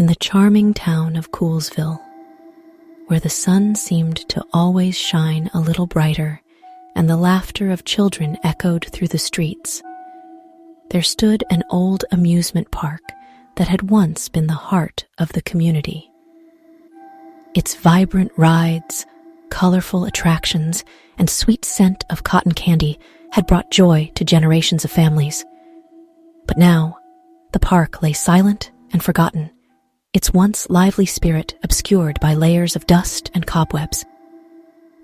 the charming town of Coolsville, where the sun seemed to always shine a little brighter and the laughter of children echoed through the streets, there stood an old amusement park that had once been the heart of the community. Its vibrant rides, colorful attractions, and sweet scent of cotton candy had brought joy to generations of families. But now, the park lay silent and forgotten, its once lively spirit obscured by layers of dust and cobwebs.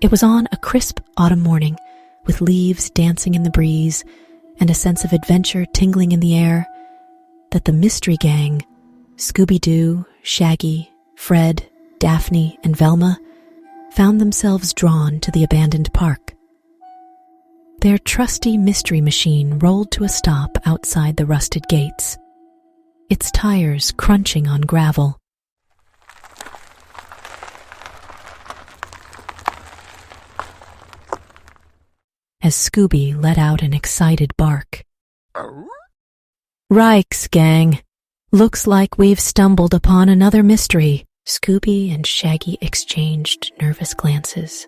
It was on a crisp autumn morning, with leaves dancing in the breeze and a sense of adventure tingling in the air, that the mystery gang, Scooby-Doo, Shaggy, Fred, Daphne, and Velma, found themselves drawn to the abandoned park. Their trusty mystery machine rolled to a stop outside the rusted gates, its tires crunching on gravel. As Scooby let out an excited bark. "Rikes, gang! Looks like we've stumbled upon another mystery." Scooby and Shaggy exchanged nervous glances,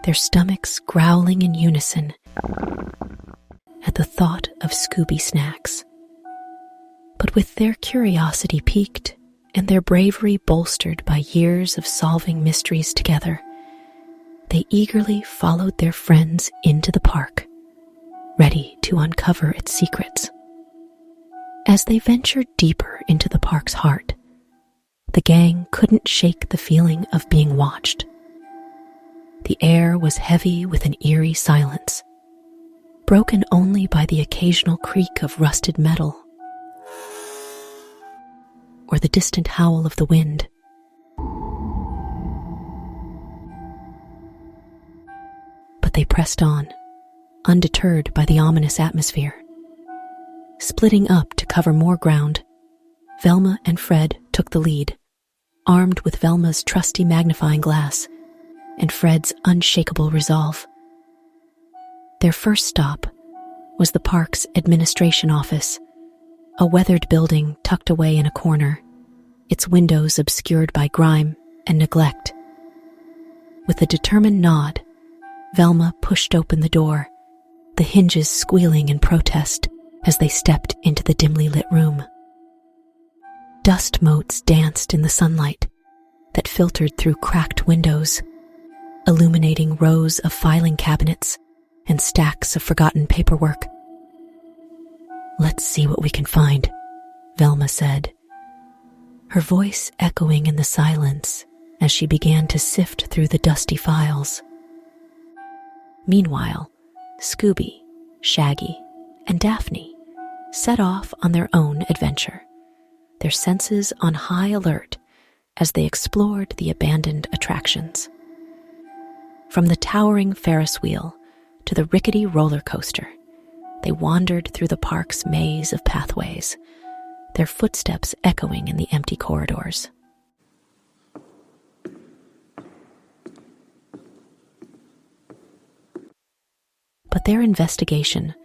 their stomachs growling in unison at the thought of Scooby snacks. But with their curiosity piqued and their bravery bolstered by years of solving mysteries together, they eagerly followed their friends into the park, ready to uncover its secrets. As they ventured deeper into the park's heart, the gang couldn't shake the feeling of being watched. The air was heavy with an eerie silence, broken only by the occasional creak of rusted metal or the distant howl of the wind. But they pressed on, undeterred by the ominous atmosphere. Splitting up to cover more ground, Velma and Fred took the lead, armed with Velma's trusty magnifying glass and Fred's unshakable resolve. Their first stop was the park's administration office, a weathered building tucked away in a corner, its windows obscured by grime and neglect. With a determined nod, Velma pushed open the door, the hinges squealing in protest as they stepped into the dimly lit room. Dust motes danced in the sunlight that filtered through cracked windows, illuminating rows of filing cabinets and stacks of forgotten paperwork. "Let's see what we can find," Velma said, her voice echoing in the silence as she began to sift through the dusty files. Meanwhile, Scooby, Shaggy, and Daphne set off on their own adventure, their senses on high alert as they explored the abandoned attractions. From the towering Ferris wheel to the rickety roller coaster, they wandered through the park's maze of pathways, their footsteps echoing in the empty corridors. But their investigation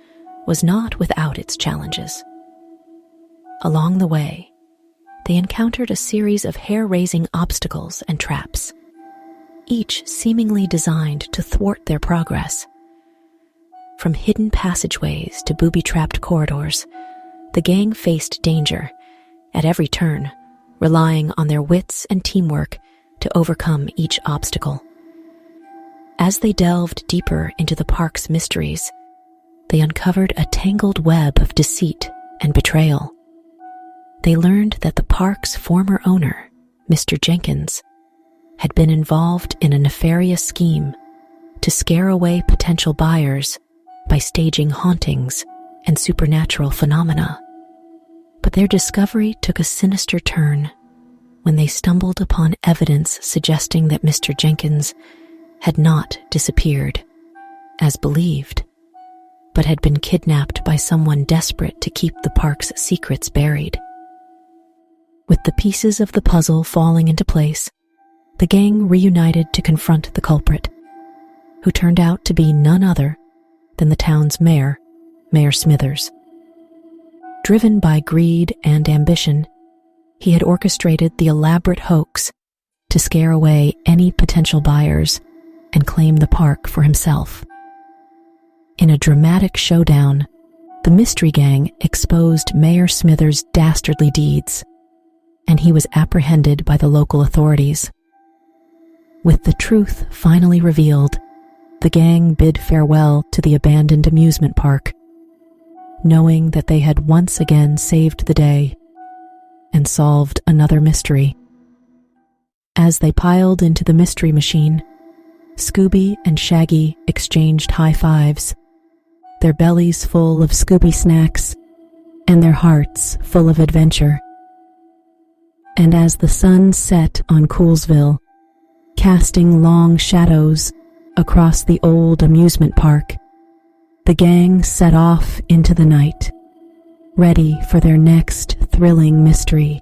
was not without its challenges. Along the way, they encountered a series of hair-raising obstacles and traps, each seemingly designed to thwart their progress. From hidden passageways to booby-trapped corridors, the gang faced danger at every turn, relying on their wits and teamwork to overcome each obstacle. As they delved deeper into the park's mysteries, they uncovered a tangled web of deceit and betrayal. They learned that the park's former owner, Mr. Jenkins, had been involved in a nefarious scheme to scare away potential buyers by staging hauntings and supernatural phenomena. But their discovery took a sinister turn when they stumbled upon evidence suggesting that Mr. Jenkins had not disappeared, as believed, but had been kidnapped by someone desperate to keep the park's secrets buried. With the pieces of the puzzle falling into place, the gang reunited to confront the culprit, who turned out to be none other than the town's mayor, Mayor Smithers. Driven by greed and ambition, He had orchestrated the elaborate hoax to scare away any potential buyers and claim the park for himself. In a dramatic showdown, the mystery gang exposed Mayor Smithers' dastardly deeds, and he was apprehended by the local authorities. With the truth finally revealed, the gang bid farewell to the abandoned amusement park, knowing that they had once again saved the day and solved another mystery. As they piled into the mystery machine, Scooby and Shaggy exchanged high fives, their bellies full of Scooby snacks and their hearts full of adventure. And as the sun set on Coolsville, casting long shadows across the old amusement park, the gang set off into the night, ready for their next thrilling mystery.